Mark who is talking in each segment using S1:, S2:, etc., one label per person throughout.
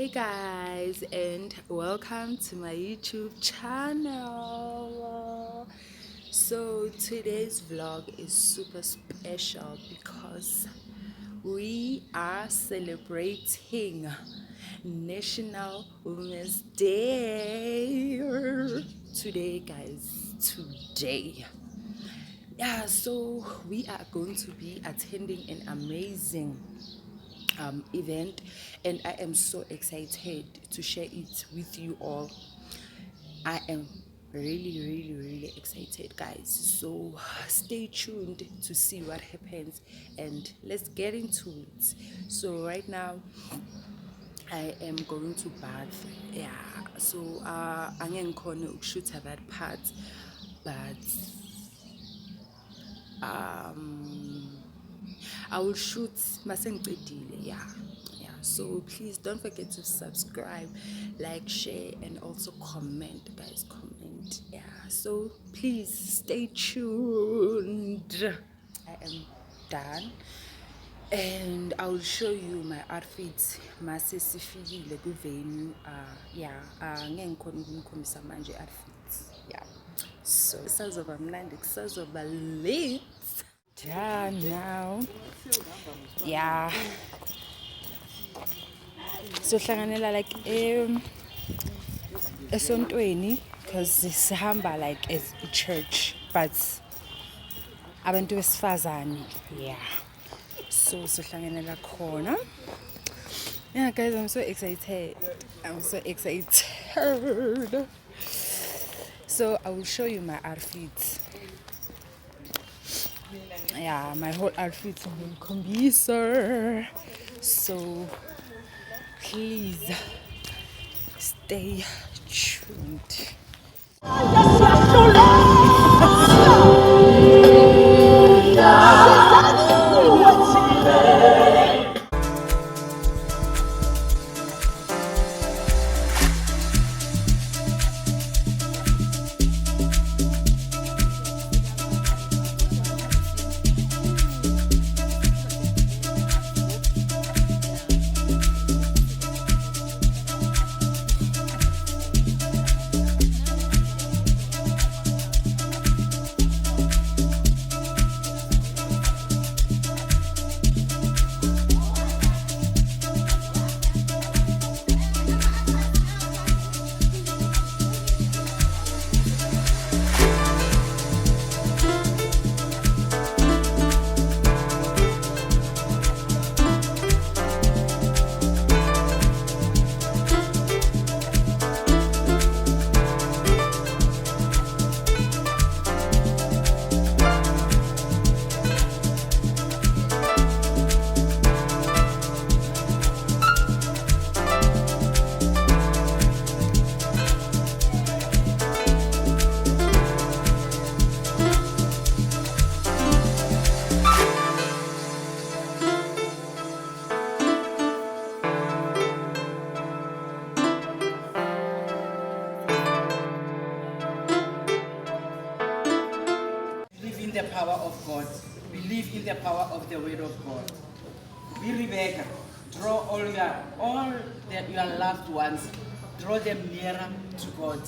S1: Hey guys, and welcome to my YouTube channel. So today's vlog is super special because we are celebrating National Women's Day today, guys. Today, yeah, so we are going to be attending an amazing event, and I am so excited to share it with you all. I am really excited, guys, so stay tuned to see what happens and let's get into it. So right now I am going to bath. Yeah, so angeke ngikhone ukushootha that part, but I will shoot masengicedile. Yeah, so please don't forget to subscribe, like, share, and also comment, guys. Comment. Yeah, so please stay tuned. I am done and I will show you my outfits mase sifikile ku venue. Yeah, ngeke ngikhona ukumkhombisa manje outfits. Yeah, so kusazoba mnandi, kusazoba lit. Yeah, now, yeah, so hlanganela like esontweni because sihamba like as a church, but abantu besifazane. Yeah, so hlanganela khona. Yeah, guys, I'm so excited. So I will show you my outfits. Yeah, my whole outfit will kombisa, so please stay tuned.
S2: The power of God. Believe in the power of the word of God. Be Rebecca. Draw all your loved ones. Draw them nearer to God.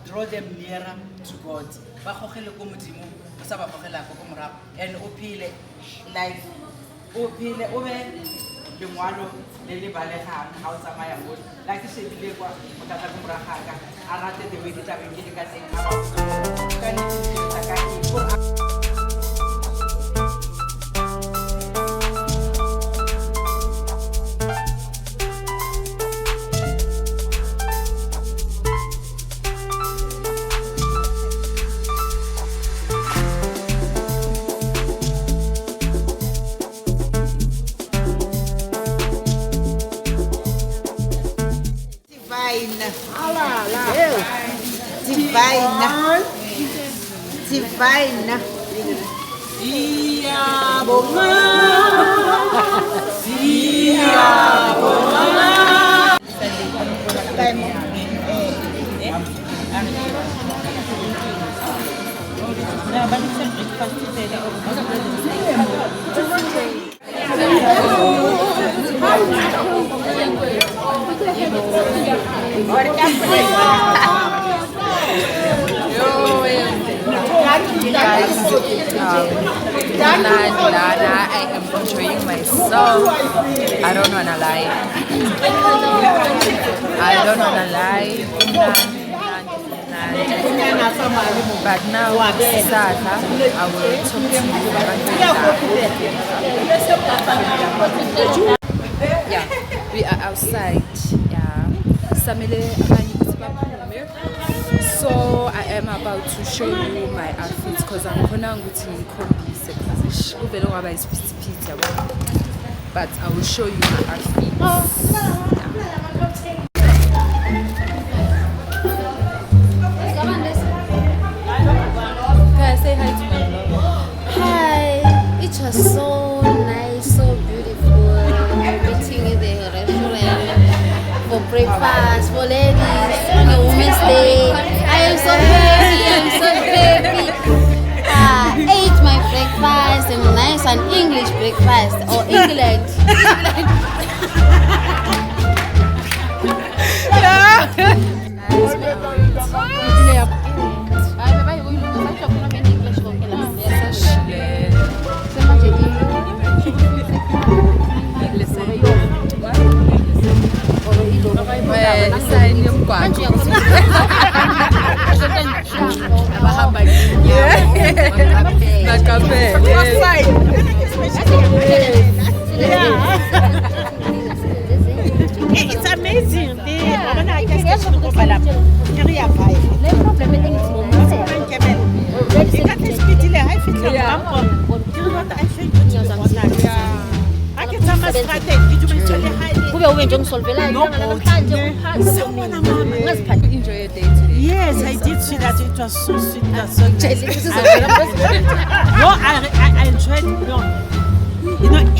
S2: Draw them nearer to God. And upile like upile ube lengwalo le le balegang ha o tsamaya mo like se bile kwa o tla ka moragaka a rate the way ditaba ke di ka teng ha ba ka ne tsa ka
S3: Divine.
S1: Guys, I am enjoying myself. I don't wanna lie. But now, Sata, I will talk to you. Yeah, we are outside. Yeah, so I am about to show you my outfits because I'm gonna go to but I will show you my outfits. Can I say hi to my mom?
S3: Hi, it was so nice, so beautiful meeting in the restaurant for breakfast, for ladies, on a Women's Day. I am so happy. I ate my breakfast, and nice and English breakfast, or England.
S4: It's amazing.
S3: Kube njengisolvela namhlanje
S1: Enjoy your day today.
S4: Yes, I did see that. It was so sweet. It was so nice. No, I enjoyed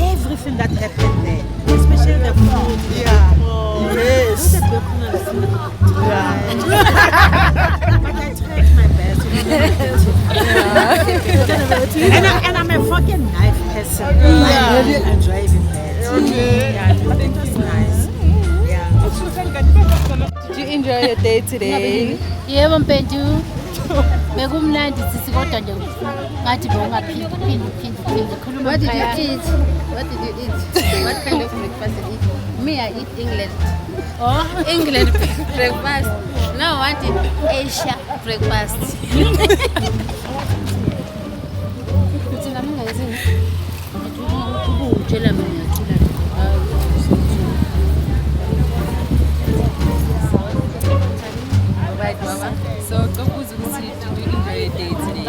S4: everything that happened there, especially the food. Yeah. Yes. But I tried my best. And I'm a fucking nice person. I really enjoy being there. Yeah, but it was nice. Yeah.
S1: Did you enjoy your day today?
S3: yebo mpendu bekumnandi sisi kodwa nje ngathi bowungaphindi khuluma. What did you eat? What kind of breakfast did you eat? Me, I eat England. Oh, England breakfast. Now I want it Asia breakfast.
S1: Right, Mama. So, did you enjoy your day today?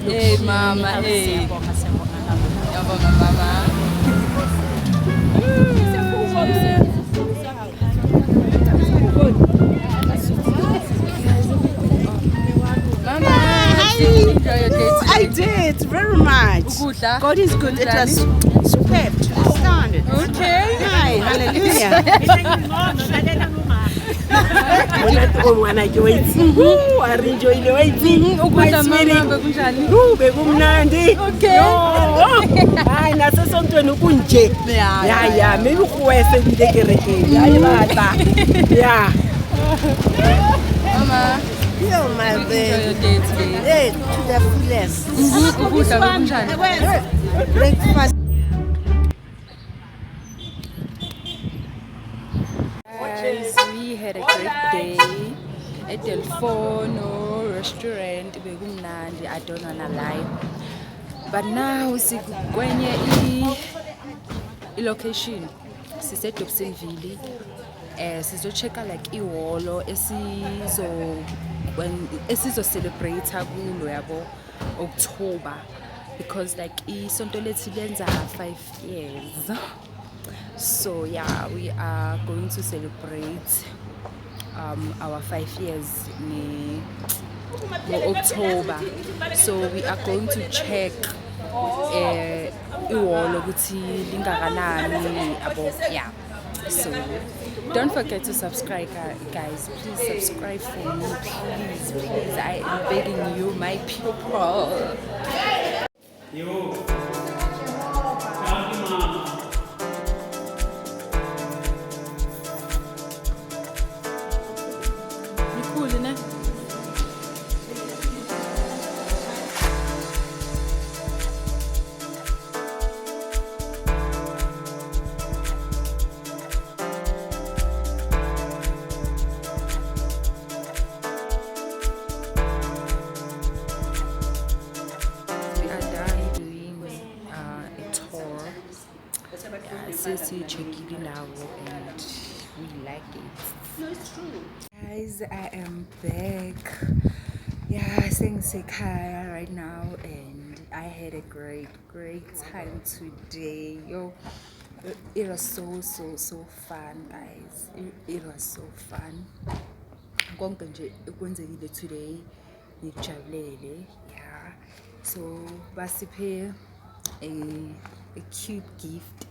S1: Hey, Mama. Hey. Yabonga, Mama. Mama, did you enjoy your day today?
S4: I did very much.
S1: Ukudla?
S4: God is good. It was superb. Astounded.
S1: Okay.
S4: Hi, hallelujah. Arinjoyile waiting.
S1: Ukudla mama bekunjani?
S4: Bekumnandi.
S1: Okay.
S4: Hayi nasesontweni kunje. Ya maybe ukhwese ngekerekeni. Hayi bata. Yeah.
S1: Mama,
S4: Yo my
S1: did you enjoy your day today?
S4: Hey, to the fullest.
S1: Ukudla bekunjani?
S4: Breakfast.
S1: Guys, we had a great day at Delfono restaurant. Bekumnandi, I don't wanna lie. But now sikwenye i-location. Sisedobsonville. Sizochecka like ihholo esizo celebrate kulo yabo October, because like isonto lethu lenza 5 years. So yeah, we are going to celebrate our 5 years in October. So we are going to check ihholo ukuthi lingakanani abo, yeah. So don't forget to subscribe, guys. Please subscribe for me, please. I am begging you, my people. Since you check it now and we like it. No, it's true. Guys, I am back. Yeah, thanks Kaya right now, and I had a great time today. Yo, it was so fun, guys. It was so fun. Konke nje kwenzekile today ngijabulele. Yeah, so basiphe a cute gift.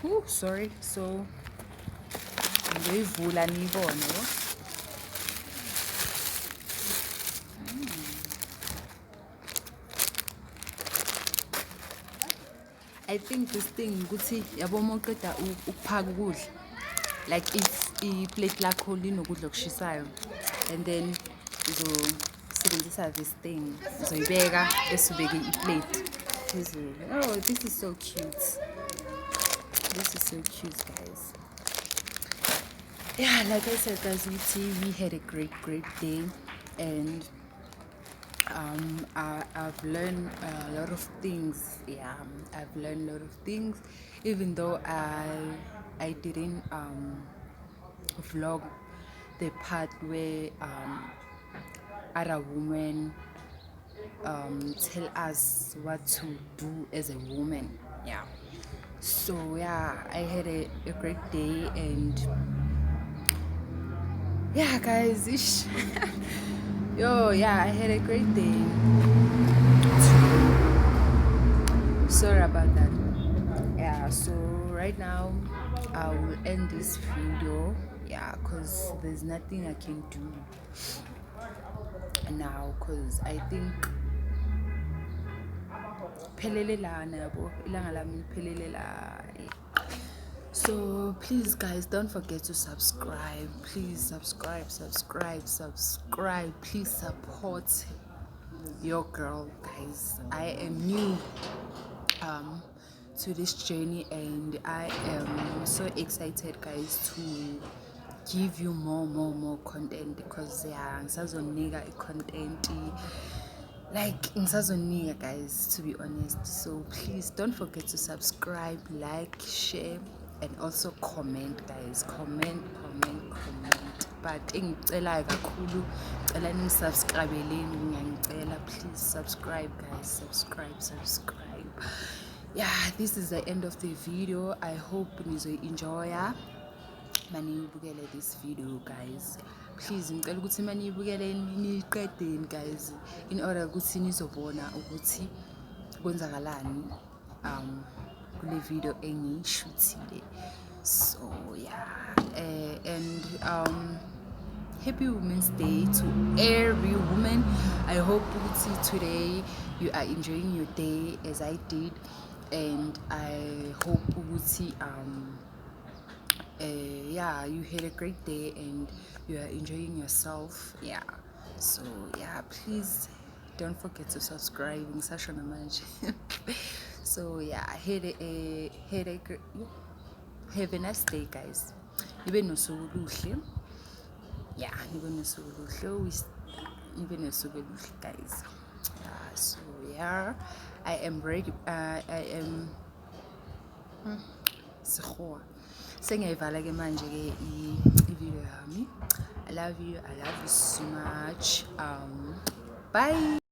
S1: Ooh, sorry. So ngiyoyivula niyibone yo. I think this thing ukuthi yabo moqeda ukuphaka ukudla, like if iplate lakho linokudla okushisayo, and then uzosebenzisa this thing uzoyibeka bese ubeke iplate phezulu. Oh, this is so cute. This is so cute, guys. Yeah, like I said, guys, we had a great day, and I've learned a lot of things. Yeah, I've learned a lot of things, even though I didn't vlog the part where other women tell us what to do as a woman. Yeah. So yeah, I had a great day, and yeah, guys, yo, yeah, I had a great day. Sorry about that. Yeah, so right now I will end this video. Yeah, cause there's nothing I can do now, cause I think so please, guys, don't forget to subscribe. Please subscribe. Please support your girl, guys. I am new to this journey, and I am so excited, guys, to give you more content, because yeah, ngisazonika content like ngisazonika, guys, to be honest. So please don't forget to subscribe, like, share, and also comment, guys. Comment. But engicelayo kakhulu cela nisubscribeleni, ngiyangicela, please subscribe, guys. Subscribe. Yeah, this is the end of the video. I hope nizoenjoya maniyibukele this video, guys. Please ngicela ukuthi maniyibukele niqedeni, guys, in order ukuthi nizobona ukuthi kwenzakalani kule video engiyishuthile. So yeah, and happy Women's Day to every woman. I hope today you are enjoying your day as I did, and I hope yeah, you had a great day and you are enjoying yourself. Yeah, so yeah, please don't forget to subscribe in Sasha Namaj. So yeah, have a nice day, guys. Nibe nosuku oluhle. Yeah, nibe nosuku oluhle, guys. So yeah, I am ready. I am sengiyayivala ke manje ke i-video yami. I love you so much. Bye.